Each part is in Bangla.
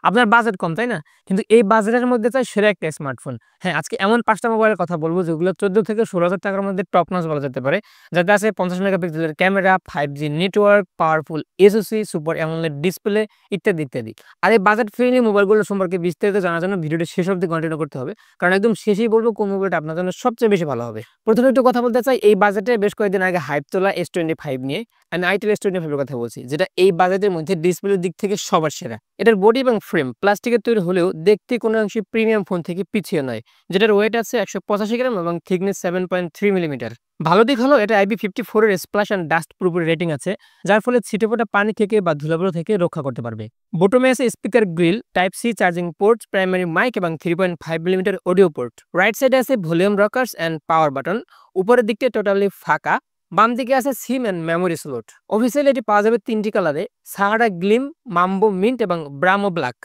আপনার বাজেট কম, তাই না? কিন্তু এই বাজেটের মধ্যে চাই সেরা একটা স্মার্টফোন। হ্যাঁ, আজকে এমন ৫ টা মোবাইলের কথা বলব যেগুলো ১৪ থেকে ১৬,০০০ টাকার মধ্যে টপ নচ বলা যেতে পারে। যাতে আছে ৫০ মেগাপিক্সেলের camera, 5G network, powerful SoC, super AMOLED display ইত্যাদি, ইত্যাদি। আর এই বাজেট ফ্রেন্ডলি মোবাইলগুলো সম্পর্কে বিস্তারিত জানার জন্য ভিডিওটি শেষ অবধি কন্টিনিউ করতে হবে। কারণ একদম শেষেই বলব কোন মোবাইলটা আপনার জন্য সবচেয়ে বেশি ভালো হবে। ১ম এ একটু কথা বলতে চাই এই বাজেটে বেশ কয়েকদিন আগে হাইপ তোলা S25 নিয়ে। আমি আইটেল S25 এর কথা বলছি, যেটা এই বাজেটের মধ্যে ডিসপ্লের দিক থেকে সবার সেরা। এটার বডি এবং ফ্রেম প্লাস্টিকের তৈরি হলেও দেখতে কোনো অংশে প্রিমিয়াম ফোন থেকে পিছিয়ে নয়। যেটার ওয়েট আছে ১৮৫ গ্রাম এবং থিকনেস 7.3 মিলিমিটার। ভালো দিক হলো এটা IP54 এর স্প্ল্যাশ অ্যান্ড ডাস্ট প্রুফের রেটিং আছে, যার ফলে ছিটেফোঁটা পানি থেকে বা ধুলাবালু থেকে রক্ষা করতে পারবে। বটমে আছে speaker grill, type C charging ports, primary mic এবং 3.5 মিলিমিটার অডিও পোর্ট। রাইট সাইডে আছে volume rockers and power button. উপরের দিকটা টোটালি ফাঁকা। বাম দিকে আছে SIM and memory slot. Officially এটি পাওয়া যাবে ৩টি কালারে: সাহারা গ্লিম, মাম্বো মিন্ট এবং ব্রামো ব্ল্যাক।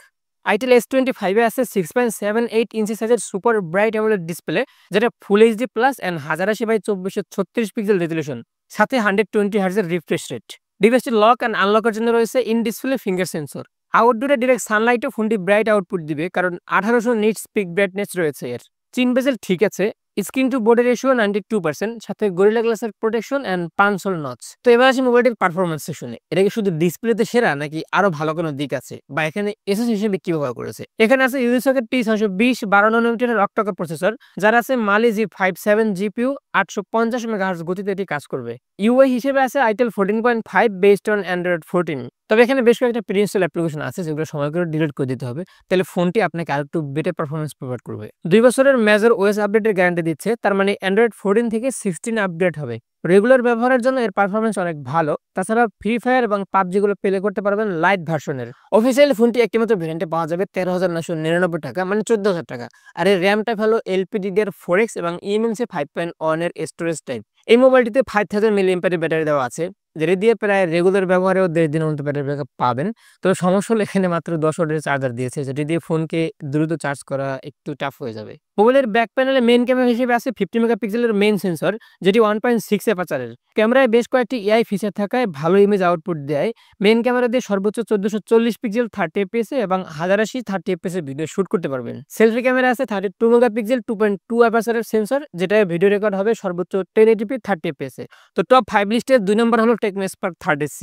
আইটেল S25 এ আছে 6.78 ইঞ্চি সাইজের সুপার ব্রাইট অ্যামোলেড ডিসপ্লে, যেটা ফুল HD plus and 1080x2436 pixel resolution, সাথে 120 হার্টজের রিফ্রেশ রেট। ডিভাইসটি লক অ্যান্ড আনলকের জন্য রয়েছে ইন ডিসপ্লে ফিঙ্গার সেন্সর। আউটডোরে ডিরেক্ট সানলাইটও ফোনটি ব্রাইট আউটপুট দিবে, কারণ 1800 নিটস পিক ব্রাইটনেস রয়েছে এর। চিন বেজেল ঠিক আছে, স্ক্রিন টু বোর্ডের রেশিও 92%, সাথে গরিলা গ্লাসের প্রোটেকশন অ্যান্ড পাঁচশোল নচ। তো এবার আসি মোবাইলটির পারফরমেন্স সেকশনে। এটা কি শুধু ডিসপ্লেতে সেরা নাকি আরো ভালো কোনো দিক আছে, বা এখানে এসএস হিসেবে কি ব্যবহার করেছে? এখানে আছে ইউনিসকের T620 12 ন্যানোমিটারের অক্টাকোর প্রসেসর, যার আছে Mali G57 জিপিইউ, 850 মেগাহার্টজ গতিতে এটি কাজ করবে। ইউআই হিসেবে আছে আইটেল 14.5 বেসড অন অ্যান্ড্রয়েড 14। তবে এখানে বেশ কয়েকটা প্রিইনস্টল অ্যাপ্লিকেশন আছে যেগুলো সময় করে ডিলিট করে দিতে হবে, তাহলে ফোনটি আপনাকে আরেকটু বেটার পারফরমেন্স প্রোভাইড করবে। 2 বছরের মেজর ওএস আপডেটের গ্যারান্টি দিচ্ছে, তার মানে অ্যান্ড্রয়েড 14 থেকে 16 আপগ্রেড হবে। রেগুলার ব্যবহারের জন্য এর পারফরমেন্স অনেক ভালো। তাছাড়া ফ্রি ফায়ার এবং পাবজি গুলো প্লে করতে পারবেন লাইট ভার্সনের। অফিসিয়ালি ফোনটি একটিমাত্র ভেরিয়েন্টে পাওয়া যাবে 13,999 টাকা, মানে 14,000 টাকা। আর এর র্যাম টাইপ হলো LPDDR4X এবং eMMC 5.1 এর স্টোরেজ টাইপ। এই মোবাইলটিতে 5000 mAh ব্যাটারি দেওয়া আছে, যেটা দিয়ে প্রায় রেগুলার ব্যবহারেও 1.5 দিনের মতো ব্যাটারি ব্যাকআপ পাবেন। তো সমস্যা হলো এখানে মাত্র 10 ওয়াটের চার্জার দিয়েছে, যেটি দিয়ে ফোনকে দ্রুত চার্জ করা একটু টাফ হয়ে যাবে। মোবাইলের ব্যাক প্যানেলে মেইন ক্যামেরা হিসেবে আছে 50 মেগাপিক্সেলের মেইন সেন্সর, যেটি 1.6 অ্যাপারচারের। ক্যামেরায় বেশ কয়েকটি এআই ফিচার থাকায় ভালো ইমেজ আউটপুট দেয়। মেইন ক্যামেরা দিয়ে সর্বোচ্চ 1440 পিক্সেল 30 এফপিএস এবং 1080 30 এফপিএস এর ভিডিও শুট করতে পারবেন। সেলফি ক্যামেরা আছে 32 মেগাপিক্সেল 2.2 অ্যাপারচারের সেন্সর, যেটা ভিডিও রেকর্ড হবে সর্বোচ্চ 1080p 30 এফপিএস এ। তো টপ 5 লিস্টের 2 নম্বর হলো টেকনো স্পার্ক 30C।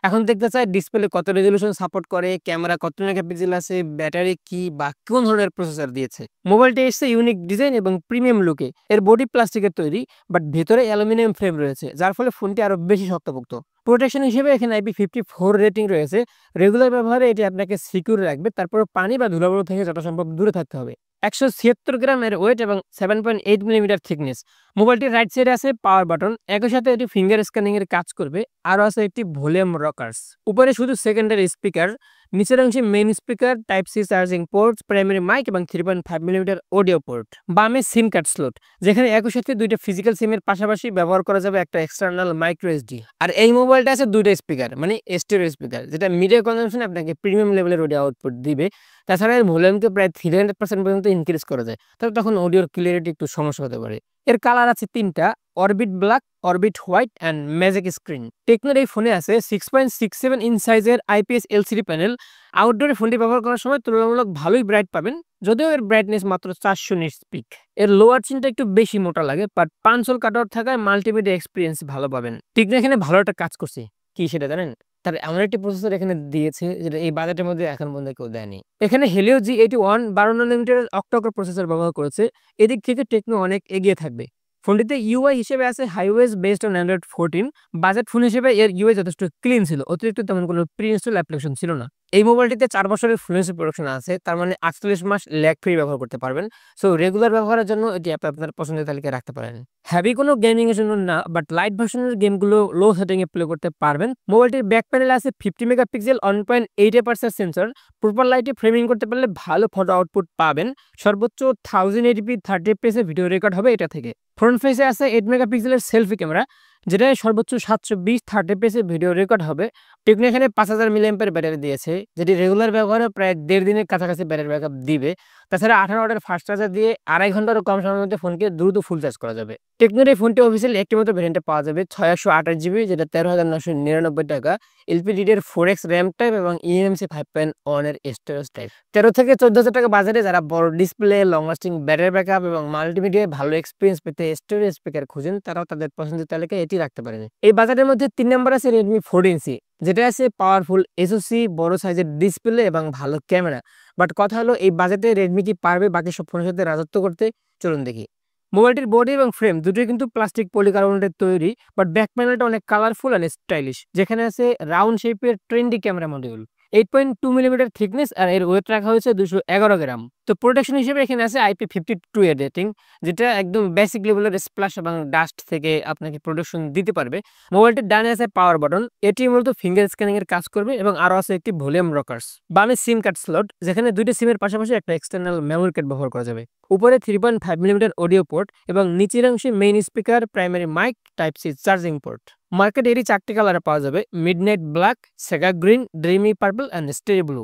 এখন দেখতে চাই ডিসপ্লে কত রেজোলিউশন সাপোর্ট করে, ক্যামেরা কত মেগাপিক্সেল আছে, ব্যাটারি কি বা কোন ধরনের প্রসেসর দিয়েছে। মোবাইলটি এসছে ইউনিক ডিজাইন এবং প্রিমিয়াম লুকে। এর বডি প্লাস্টিকের তৈরি, বাট ভেতরে অ্যালুমিনিয়াম ফ্রেম রয়েছে, যার ফলে ফোনটি আরো বেশি শক্তপোক্ত। প্রোটেকশন হিসেবে এখানে IP54 রেটিং রয়েছে। রেগুলার ব্যবহারে এটি আপনাকে সিকিউর রাখবে, তারপর পানি বা ধুলাবালু থেকে যত সম্ভব দূরে থাকতে হবে। 176 গ্রাম এর ওয়েট এবং 7.8 মিলিমিটার থিকনেস। মোবাইলটির রাইট সাইডে আছে পাওয়ার বাটন, একই সাথে এটি ফিঙ্গার স্ক্যানিং এর কাজ করবে। আরও আছে একটি ভলিউম রকার্স। উপরে শুধু সেকেন্ডারি স্পিকার, নিচের অংশে main speaker, type C charging port, primary mic এবং 3.5 মিলিমিটার অডিও পোর্ট। বামে সিম কার্ড স্লট, যেখানে একই সাথে দুইটা ফিজিক্যাল সিমের পাশাপাশি ব্যবহার করা যাবে একটা এক্সটার্নাল মাইক্রো এসডি। আর এই মোবাইলটা আছে দুইটা স্পিকার, মানে স্টেরিও স্পিকার, যেটা মিডিয়া কনজাম্পশনে আপনাকে প্রিমিয়াম লেভেলের অডিও আউটপুট দিবে। তাছাড়া এর ভলিউমকে প্রায় 300% পর্যন্ত ইনক্রিজ করা যায়, তবে তখন অডিওর ক্লিয়ারিটি একটু সমস্যা হতে পারে। এর কালার আছে 3টা: orbit black, orbit white and magic screen. টেকনোর এই ফোনে আছে 6.67 ইঞ্চ সাইজের IPS LCD প্যানেল। আউটডোরে ফোনটি ব্যবহার করার সময় তুলনামূলক ভালোই ব্রাইট পাবেন, যদিও এর ব্রাইটনেস মাত্র 400 নিটস পিক। এর লোয়ার চিনটা একটু বেশি মোটা লাগে, বাট পাঁচশোল কাটআউট থাকায় মাল্টিমিডিয়া এক্সপিরিয়েন্স ভালো পাবেন। টেকনো এখানে ভালো একটা কাজ করছে, কি সেটা জানেন? তার এমন একটি প্রসেসর এখানে দিয়েছে যেটা এই বাজেটের মধ্যে এখন পর্যন্ত কেউ দেয়নি। এখানে হেলিও G81 12 ন্যানোমিটারের অক্টাকোর প্রসেসর ব্যবহার করেছে। এদিক থেকে টেকনো অনেক এগিয়ে থাকবে। ফোনটিতে ইউআই হিসেবে আছে highways based on Android 14। Budget phone হিসেবে এর ইউআই যথেষ্ট ক্লিন ছিল, অতিরিক্ত তেমন কোনো প্রি ইনস্টল অ্যাপ্লিকেশন ছিল না। এই মোবাইলটিতে 4 বছরের ফ্লুয়েন্সি প্রোডাকশন আছে, তার মানে 48 মাস ল্যাগ ফ্রি ব্যবহার করতে পারবেন। সো রেগুলার ব্যবহারের জন্য এটি আপনার পছন্দের তালিকায় রাখতে পারেন। হ্যাভি কোনো গেমিং এর জন্য না, বাট লাইট ভার্সনের গেমগুলো লো সেটিং এ প্লে করতে পারবেন। মোবাইলটির ব্যাক প্যানেলে আছে 50 মেগাপিক্সেল 1.8 অ্যাপারচার সেন্সর। প্রপার লাইটে ফ্রেমিং করতে পারলে ভালো ফটো আউটপুট পাবেন। সর্বোচ্চ 1080p 30 এফপিএস এ ভিডিও রেকর্ড হবে এটা থেকে। ফ্রন্ট ফেসে আছে 8 মেগাপিক্সেলের সেলফি ক্যামেরা, যেটা সর্বোচ্চ 720 30 fps ভিডিও রেকর্ড হবে। টেকনো এখানে 5000 মিলিঅ্যাম্পিয়ার ব্যাটারি দিয়েছে, যেটি রেগুলার ব্যবহারে প্রায় 1.5 দিনের কাছাকাছি ব্যাটারি ব্যাকআপ দিবে। তাছাড়া 18 ওয়াটের ফাস্ট চার্জার দিয়ে 2.5 ঘন্টারও কম সময়ের মধ্যে ফোনকে দ্রুত ফুল চার্জ করা যাবে। টেকনোর এই ফোনটি অফিসিয়ালি একটি মাত্র ভেরিয়েন্টে পাওয়া যাবে 628 জিবি, যেটা 13,999 টাকা। এলপিডিডিআর 4x র্যাম টাইপ এবং ইএমসি 5.1 এর স্টোরেজ টাইপ। 13 থেকে 14,000 টাকা বাজারে যারা বড় display, long lasting battery backup এবং মাল্টিমিডিয়ায় ভালো এক্সপিরিয়েন্স পেতে স্টোরেজ স্পিকার খুঁজেন, তারাও তাদের পছন্দের তালিকায় এটি রাখতে পারেন। এই বাজারের মধ্যে 3 নম্বর আছে Redmi 14C, যেটা আছে পাওয়ারফুল এসওসি, বড় সাইজের ডিসপ্লে এবং ভালো ক্যামেরা। বাট কথা হলো এই বাজেটে রেডমি কি পারবে বাকি সব ফোনের সাথে রাজত্ব করতে? চলুন দেখি। মোবাইলটির বডি এবং ফ্রেম দুটোই কিন্তু প্লাস্টিক পলিকার্বনেটের তৈরি, বাট ব্যাক প্যানেলটা অনেক কালারফুল অ্যান্ড স্টাইলিশ, যেখানে আছে রাউন্ড শেপের trendy camera module, 8.2 millimetre thickness, আর এর ওয়েট রাখা হয়েছে 211 গ্রাম। তো প্রোটেকশন হিসেবে এখানে আছে IP52 এর রেটিং, যেটা একদম বেসিক লেভেলের স্প্ল্যাশ এবং ডাস্ট থেকে আপনাকে প্রোটেকশন দিতে পারবে। মোবাইলটির ডানে আছে পাওয়ার বাটন, এটি মূলত ফিঙ্গার স্ক্যানিং এর কাজ করবে, এবং আরও আছে একটি ভলিউম রকার্স। বামে সিম কার্ড স্লট, যেখানে দুইটা সিমের পাশাপাশি একটা এক্সটার্নাল মেমোরি কার্ড ব্যবহার করা যাবে। উপরে 3.5 মিলিমিটার অডিও পোর্ট এবং নিচের অংশে main speaker, primary mic, type C charging port. মার্কেটে এরই 4টি কালারে পাওয়া যাবে: midnight black, sage green, dreamy purple and starry blue.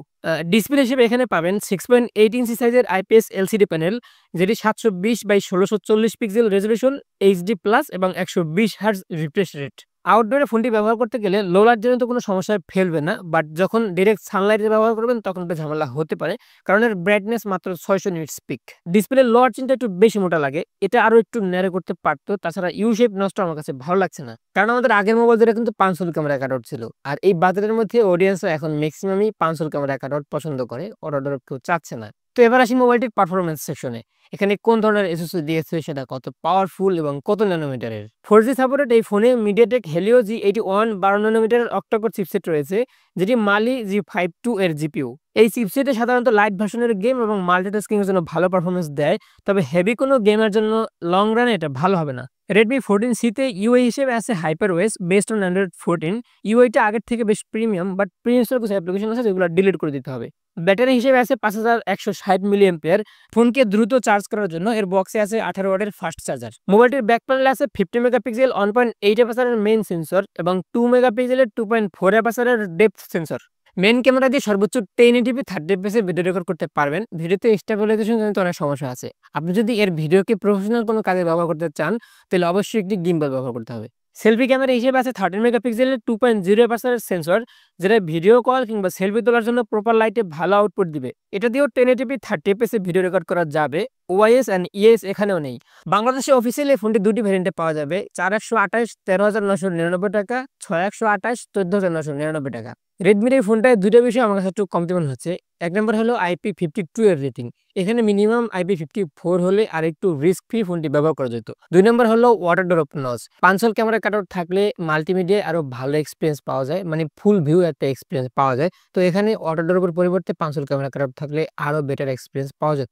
Display হিসেবে এখানে পাবেন 6.8 ইঞ্চি সাইজের আইপিএস এলসিডি প্যানেল, যেটি 720x1640 pixel resolution, HD plus এবং 120 হার্টজ রিফ্রেশ রেট। আউটডোরে ফোনটি ব্যবহার করতে গেলে লো লাইট জন্য তো কোনো সমস্যায় ফেলবে না, বাট যখন ডিরেক্ট সানলাইটে ব্যবহার করবেন তখন একটু ঝামেলা হতে পারে, কারণ এর ব্রাইটনেস মাত্র 600 নিটস পিক। ডিসপ্লে লোয়ার চিনটা একটু বেশি মোটা লাগে, এটা আরো একটু ন্যারো করতে পারতো। তাছাড়া ইউ শেপ নষ্ট আমার কাছে ভালো লাগছে না, কারণ আমাদের আগের মোবাইল যেটা কিন্তু 500 ক্যামেরা কাটআউট ছিল, আর এই বাজারের মধ্যে অডিয়েন্সরা এখন ম্যাক্সিমামই 500 ক্যামেরা কাটআউট পছন্দ করে, অর্ডার কেউ চাচ্ছে না। তো এবার আসি মোবাইলটির পারফরমেন্স সেকশনে। এখানে কোন ধরনের এসওসি দিয়েছে, সেটা কত পাওয়ারফুল এবং কত ন্যানোমিটারের। 4G সাপোর্টেড এই ফোনে মিডিয়াটেক হেলিও G81 12 ন্যানোমিটারের অক্টাকোর চিপসেট রয়েছে, যেটি মালি G52 এর জিপিইউ। এই চিপসেটে সাধারণত লাইট ভার্সনের গেম এবং মাল্টিটাস্কিং এর জন্য ভালো পারফরমেন্স দেয়, তবে হেভি কোনো গেমের জন্য লং রানে এটা ভালো হবে না। Redmi 14C তে ইউআই হিসেবে আছে HyperOS বেসড অন Android 14। ইউআইটা আগের থেকে বেশ প্রিমিয়াম, বাট প্রিমিয়াম কিছু অ্যাপ্লিকেশন আছে যেগুলো ডিলিট করে দিতে হবে। ব্যাটারি হিসেবে আছে 5160 মিলিঅ্যাম্পিয়ার। ফোনকে দ্রুত চার্জ করার জন্য এর বক্সে আছে 18 ওয়াটের ফাস্ট চার্জার। মোবাইলটির ব্যাক প্যানেলে আছে 50 মেগাপিক্সেল 1.8 এপাসারের মেইন সেন্সর এবং 2 মেগাপিক্সেলের 2.4 এপাসারের ডেপথ সেন্সর। মেইন ক্যামেরা দিয়ে সর্বোচ্চ 1080p 30 fps ভিডিও রেকর্ড করতে পারবেন। ভিডিওতে স্টেবিলাইজেশন জনিত অনেক সমস্যা আছে। আপনি যদি এর ভিডিওকে প্রফেশনাল কোনো কাজে ব্যবহার করতে চান, তাহলে অবশ্যই একটি গিম্বল ব্যবহার করতে হবে। সেলফি ক্যামেরা হিসেবে আছে 13 মেগাপিক্সেলের 2.0 এপাসারের সেন্সর, যেটা ভিডিও কল কিংবা সেলফি তোলার জন্য প্রপার লাইটে ভালো আউটপুট দিবে। এটা দিয়েও 1080p 30 fps ভিডিও রেকর্ড করা যাবে। ওআইএস অ্যান্ড ইএস এখানেও নেই। বাংলাদেশে অফিসিয়ালি ফোনটি দুটি ভ্যারিয়েন্টে পাওয়া যাবে: 4128 13,999 টাকা, 6128 14,999 টাকা। রেডমির এই ফোনটায় দুটো বিষয় আমার কাছে একটু কমতি মনে হচ্ছে। এক নম্বর হলো IP52 এর রেটিং, এখানে মিনিমাম IP54 হলে আর একটু রিস্ক ফ্রি ফোনটি ব্যবহার করা যেত। 2 নম্বর হলো water drop notch. 500 camera cutout থাকলে মাল্টিমিডিয়ায় আরো ভালো এক্সপিরিয়েন্স পাওয়া যায়, মানে ফুল ভিউ একটা এক্সপিরিয়েন্স পাওয়া যায়। তো এখানে ওয়াটার ড্রপের পরিবর্তে 500 ক্যামেরা কাটআউট থাকলে আরো বেটার এক্সপিরিয়েন্স পাওয়া যেত।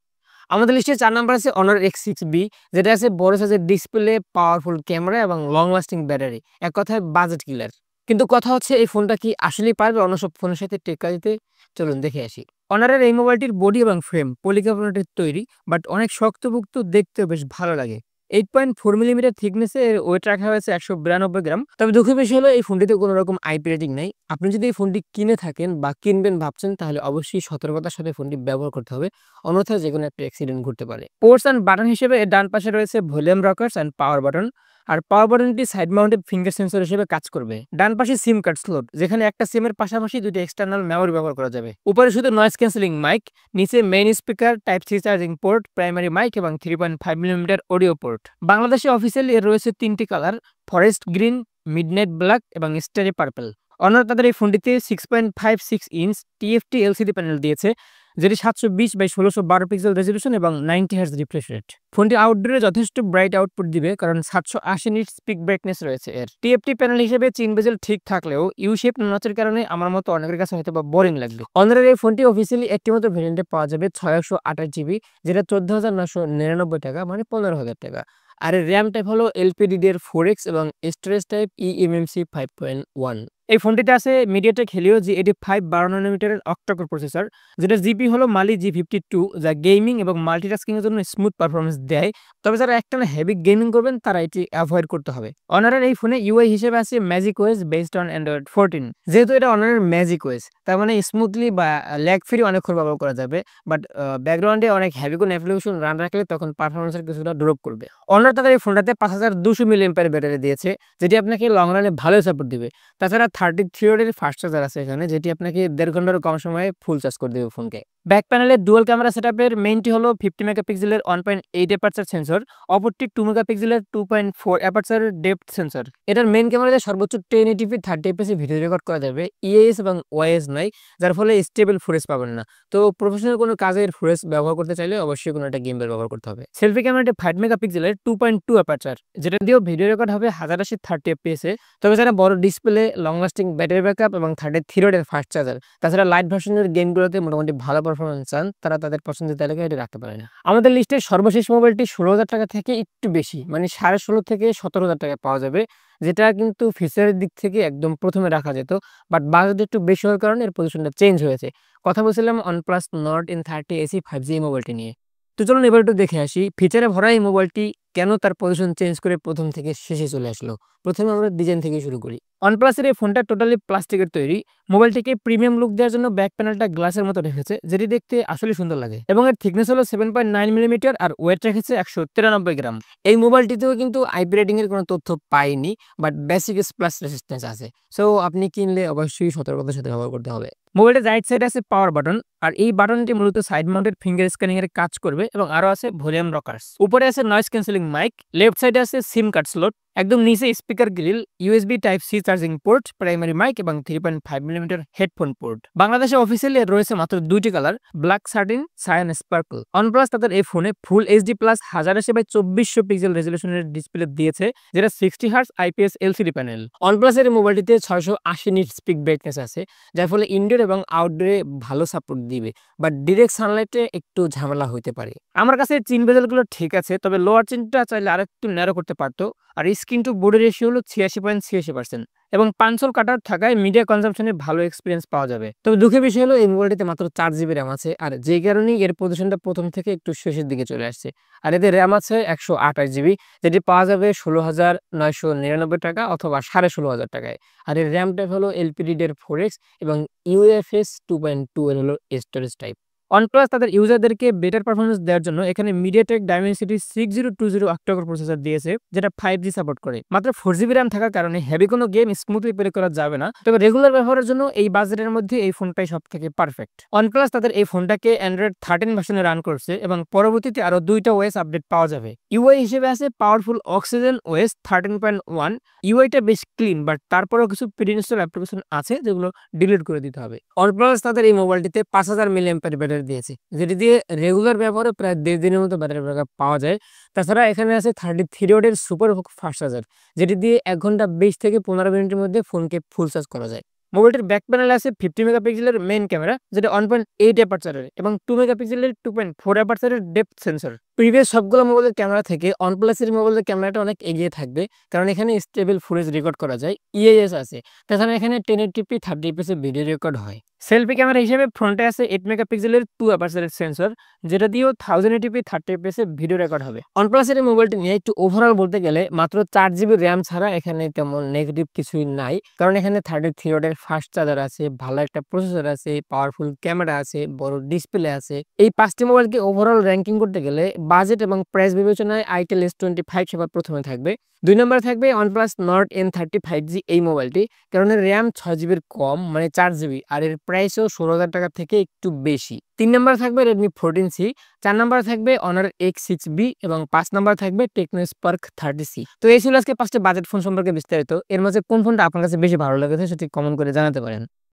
আমাদের লিস্টে 4 নাম্বার আছে Honor X6B, যেটা আছে বড় সাইজের ডিসপ্লে, পাওয়ারফুল ক্যামেরা এবং লং লাস্টিং ব্যাটারি। এক কথায় বাজেট কিলার। কিন্তু কথা হচ্ছে এই ফোনটা কি আসলেই পারবে অন্য সব ফোনের সাথে টেক্কা দিতে? চলুন দেখে আসি। অনারের এই মোবাইলটির বডি এবং ফ্রেম পলিকার্বনেটের তৈরি, বাট অনেক শক্তপোক্ত, দেখতেও বেশ ভালো লাগে। 8.4 মিলিমিটার থিকনেসে এর ওয়েট রাখা হয়েছে 192 গ্রাম। তবে দুঃখের বিষয় হলো এই ফোনটিতে কোনো রকম আইপি রেটিং নেই। আপনি যদি এই ফোনটি কিনে থাকেন বা কিনবেন ভাবছেন, তাহলে অবশ্যই সতর্কতার সাথে ফোনটি ব্যবহার করতে হবে, অন্যথায় যে কোনো একটা অ্যাক্সিডেন্ট ঘটতে পারে। পোর্টস অ্যান্ড বাটন হিসেবে এর ডান পাশে রয়েছে volume rockers and power button, আর পাওয়ার বাটনটি সাইড মাউন্টেড ফিঙ্গার সেন্সর হিসেবে কাজ করবে। ডান পাশে সিম কার্ড স্লট, যেখানে একটা সিমের পাশাপাশি দুটি এক্সটার্নাল মেমোরি ব্যবহার করা যাবে। উপরে শুধু নয়েজ ক্যান্সেলিং মাইক, নিচে main speaker, type C charging port, primary mic এবং 3.5 মিলিমিটার অডিও পোর্ট। বাংলাদেশে অফিসিয়ালি এর রয়েছে 3টি colour: forest green, midnight black এবং স্টারি পার্পল। অনার তাদের এই ফোনটিতে 6.56 ইঞ্চ টিএফটি এলসিডি প্যানেল দিয়েছে, যেটি 720x1612 পিক্সেল রেজলিউশন এবং 90 হার্টজ রিফ্রেশ রেট। ফোনটি আউটডোরে যথেষ্ট ব্রাইট আউটপুট দিবে, কারণ 780 নিটস পিক ব্রাইটনেস রয়েছে এর। টিএফটি প্যানেল হিসেবে চিন বেজেল ঠিক থাকলেও ইউ শেপ নচের কারণে আমার মতো অনেকের কাছে হয়তো বা বোরিং লাগবে। অনারের এই ফোনটি অফিসিয়ালি একটি মাত্র ভেরিয়েন্টে পাওয়া যাবে 628 জিবি, যেটা 14,999 টাকা, মানে 15,000 টাকা। আর এর র্যাম টাইপ হলো LPDDR4X এবং স্টোরেজ টাইপ eMMC 5.1। এই ফোনটিতে আছে MediaTek Helio G85 12 ন্যানোমিটারের অক্টা-কোর প্রসেসর, যেটা জিপি হলো Mali G52, যা গেমিং এবং মাল্টিটাস্কিং এর জন্য স্মুথ পারফরম্যান্স দেয়। তবে যারা একটানা হেভি গেমিং করবেন তারা এটি এভয়েড করতে হবে। অনারের এই ফোনে ইউআই হিসেবে আছে magic OS based on Android 14। যেহেতু এটা অনারের ম্যাজিক ওএস, তার মানে স্মুথলি বা ল্যাগ ফ্রি অনেকক্ষণ ব্যবহার করা যাবে। বাট ব্যাকগ্রাউন্ডে অনেক হেভি কোনো অ্যাপ্লিকেশন রান রাখলে তখন পারফরম্যান্সের কিছুটা ড্রপ করবে। অনার তাদের এই ফোনটাতে 5200 মিলিঅ্যাম্পিয়ার ব্যাটারি দিয়েছে, যেটি আপনাকে লং রানে ভালোই সাপোর্ট দিবে। তাছাড়া 33 ওয়াটের ফাস্ট চার্জার আছে এখানে, যেটি আপনাকে 1.5 ঘন্টারও কম সময়ে ফুল চার্জ করে দেবে ফোনকে। ব্যাক প্যানেলের ডুয়াল ক্যামেরা সেটআপের মেইনটি হলো 50 মেগাপিক্সেলের 1.8 অ্যাপারচার সেন্সর, অপরটি 2 মেগাপিক্সেলের 2.4 অ্যাপারচারের ডেপথ সেন্সর। এটার মেইন ক্যামেরাতে সর্বোচ্চ 1080p 30fps ভিডিও রেকর্ড করা যাবে, ইএএস এবং ওআইএস নয়, যার ফলে স্টেবল ফুটেজ পাবেন না। তো প্রফেশনাল কোনো কাজের ফুটেজ ব্যবহার করতে চাইলে অবশ্যই কোনো একটা গেম ব্যবহার করতে হবে। সেলফি ক্যামেরাটি 5 মেগাপিক্সেলের 2.2 অ্যাপারচার, যেটা দিয়েও ভিডিও রেকর্ড হবে 1080 30fps এ। তবে যারা বড় display, long lasting battery backup এবং 33 ওয়াটের ফাস্ট চার্জার, তাছাড়া লাইট ভার্সনের গেমগুলোতে মোটামুটি ভালো পারফরম্যান্স চান, তারা তাদের পছন্দের তালিকায় এটি রাখতে পারে না। আমাদের লিস্টের সর্বশেষ মোবাইলটি 16,000 টাকা থেকে একটু বেশি, মানে 16.5 থেকে 17,000 টাকায় পাওয়া যাবে, যেটা কিন্তু ফিচারের দিক থেকে একদম প্রথমে রাখা যেত। বাট বাজেট একটু বেশি হওয়ার কারণে এর পজিশনটা চেঞ্জ হয়েছে। কথা বলছিলাম OnePlus Nord N30 SE 5G এই মোবাইলটি নিয়ে। তো চলুন এবার একটু দেখে আসি ফিচারে ভরা এই মোবাইলটি কেন তার পজিশন চেঞ্জ করে প্রথম থেকে শেষে চলে আসলো। প্রথমে আমরা ডিজাইন থেকে শুরু করি। OnePlus এর এই ফোনটা টোটালি প্লাস্টিকের তৈরি। মোবাইলটিকে প্রিমিয়াম লুক দেওয়ার জন্য ব্যাক প্যানেলটা গ্লাসের মতো রেখেছে, যেটি দেখতে আসলে সুন্দর লাগে, এবং এর থিকনেস হলো 7.9 মিলিমিটার আর ওয়েট রেখেছে 193 গ্রাম। এই মোবাইলটিতেও কিন্তু আইপি রেটিং এর কোনো তথ্য পাইনি, বাট বেসিক প্লাস রেসিস্টেন্স আছে। সো আপনি কিনলে অবশ্যই সতর্কতার সাথে ব্যবহার করতে হবে। মোবাইলের রাইট সাইডে আছে পাওয়ার বাটন, আর এই বাটনটি মূলত সাইড মাউন্টেড ফিঙ্গার স্ক্যানিং এর কাজ করবে, এবং আরো আছে ভলিউম রকার্স। উপরে আছে নয়েজ ক্যান্সেলিং মাইক, লেফট সাইডে আছে সিম কার্ড স্লট, একদম নিচে speaker grill, USB type C charging port, primary mic এবং 3.5 মিলিমিটার হেডফোন পোর্ট। বাংলাদেশে অফিসিয়ালি রয়েছে মাত্র 2টি colour, black satin, cyan sparkle. OnePlus তাদের এই ফোনে full HD plus 1080x2400 pixel রেজলিউশনের ডিসপ্লে দিয়েছে, যেটা 60 hertz IPS LCD panel. OnePlus এর মোবাইলটিতে 680 নিট স্পিক ব্রাইটনেস আছে, যার ফলে ইনডোর এবং আউটডোরে ভালো সাপোর্ট দিবে, বাট ডিরেক্ট সানলাইটে একটু ঝামেলা হইতে পারে। আমার কাছে চিন বেজেলগুলো ঠিক আছে, তবে লোয়ার চিনটা চাইলে আরেকটু ন্যারো করতে পারতো। আর স্ক্রিন টু বোর্ডের রেশিও হলো 86.86%, এবং পাঁচল কাটার থাকায় মিডিয়া কনজাম্পশনে ভালো এক্সপিরিয়েন্স পাওয়া যাবে। তবে দুঃখের বিষয় হলো এই মোবাইলটিতে মাত্র 4GB র্যাম আছে, আর যে কারণেই এর পজিশনটা প্রথম থেকে একটু শেষের দিকে চলে আসছে। আর এদের র্যাম আছে 128GB, যেটি পাওয়া যাবে 16,999 টাকা অথবা 16,500 টাকায়। আর এর র্যাম টাইপ হলো এলপিডিডি 4X এবং UFS 2.2 এর হলো স্টোরেজ টাইপ। OnePlus তাদের ইউজারদেরকে বেটার পারফরম্যান্স দেওয়ার জন্য এখানে MediaTek Dimensity 6020 অক্টা-কোর প্রসেসর দিয়েছে, যেটা 5G সাপোর্ট করে। মাত্র 4GB র্যাম থাকার কারণে হেভি কোনো গেম স্মুথলি প্লে করা যাবে না, তবে রেগুলার ব্যবহারের জন্য এই বাজেটের মধ্যে এই ফোনটাই সবথেকে পারফেক্ট। OnePlus তাদের এই ফোনটাকে অ্যান্ড্রয়েড 13 ভার্সনে রান করছে, এবং পরবর্তীতে আরো 2টা ওএস আপডেট পাওয়া যাবে। ইউআই হিসেবে আছে পাওয়ারফুল অক্সিজেন ওএস 13.1। ইউআইটা বেশ ক্লিন, বাট তারপরেও কিছু প্রি-ইনস্টল অ্যাপ্লিকেশন আছে যেগুলো ডিলিট করে দিতে হবে। OnePlus তাদের এই মোবাইলটিতে 5000 মিলিঅ্যাম্পিয়ার ব্যাটারি দিয়েছে, যেটি দিয়ে রেগুলার ব্যবহারে প্রায় 1.5 দিনের মতো ব্যাটারি ব্যাকআপ পাওয়া যায়। তাছাড়া এখানে আছে 33 ওয়াটের সুপার ফাস্ট চার্জার, যেটি দিয়ে 1 ঘন্টা 20 থেকে 15 মিনিটের মধ্যে ফোনকে ফুল চার্জ করা যায়। মোবাইলটির ব্যাক প্যানেলে আছে 50 মেগাপিক্সেলের মেইন ক্যামেরা, যেটা 1.8 অ্যাপারচারের, এবং 2 মেগাপিক্সেলের 2.4 অ্যাপারচারের ডেপথ সেন্সর। প্রিভিয়াস সবগুলো মোবাইলের ক্যামেরা থেকে OnePlus এর মোবাইলের ক্যামেরাটা অনেক এগিয়ে থাকবে, কারণ এখানে স্টেবল ফুটেজ রেকর্ড করা যায়, ইএএস আছে। তাছাড়া এখানে 1080p 30fps এ ভিডিও রেকর্ড হয়। সেলফি ক্যামেরা হিসেবে ফ্রন্টে আছে 8 মেগাপিক্সেলের 2 অ্যাপারচারের সেন্সর, যেটা দিয়েও 1080p 30fps এ ভিডিও রেকর্ড হবে। OnePlus এর মোবাইলটি নিয়ে একটু ওভারঅল বলতে গেলে মাত্র 4GB র্যাম ছাড়া এখানে তেমন নেগেটিভ কিছুই নাই, কারণ এখানে 33 ওয়াটের ফাস্ট চার্জার আছে, ভালো একটা প্রসেসর আছে, পাওয়ারফুল ক্যামেরা আছে, বড় ডিসপ্লে আছে। এই 5টি মোবাইলকে ওভারঅল র‍্যাঙ্কিং করতে গেলে বাজেট এবং প্রাইস বিবেচনায় Itel S25 সবার প্রথমে থাকবে। 2 নম্বরে থাকবে OnePlus Nord N30 5G এই মোবাইলটি, কারণ এর র্যাম 6GB কম, মানে 4GB, আর এর প্রাইসও 16,000 টাকা থেকে একটু বেশি। 3 নম্বরে থাকবে Redmi 14C, 4 নম্বরে থাকবে Honor X6B, এবং 5 নম্বরে থাকবে Tecno Spark 30C। তো এই ছিল আজকে 5টা বাজেট ফোন সম্পর্কে বিস্তারিত। এর মাঝে কোন ফোনটা আপনার কাছে বেশি ভালো লেগেছে সেটি কমেন্ট করে জানাতে পারেন।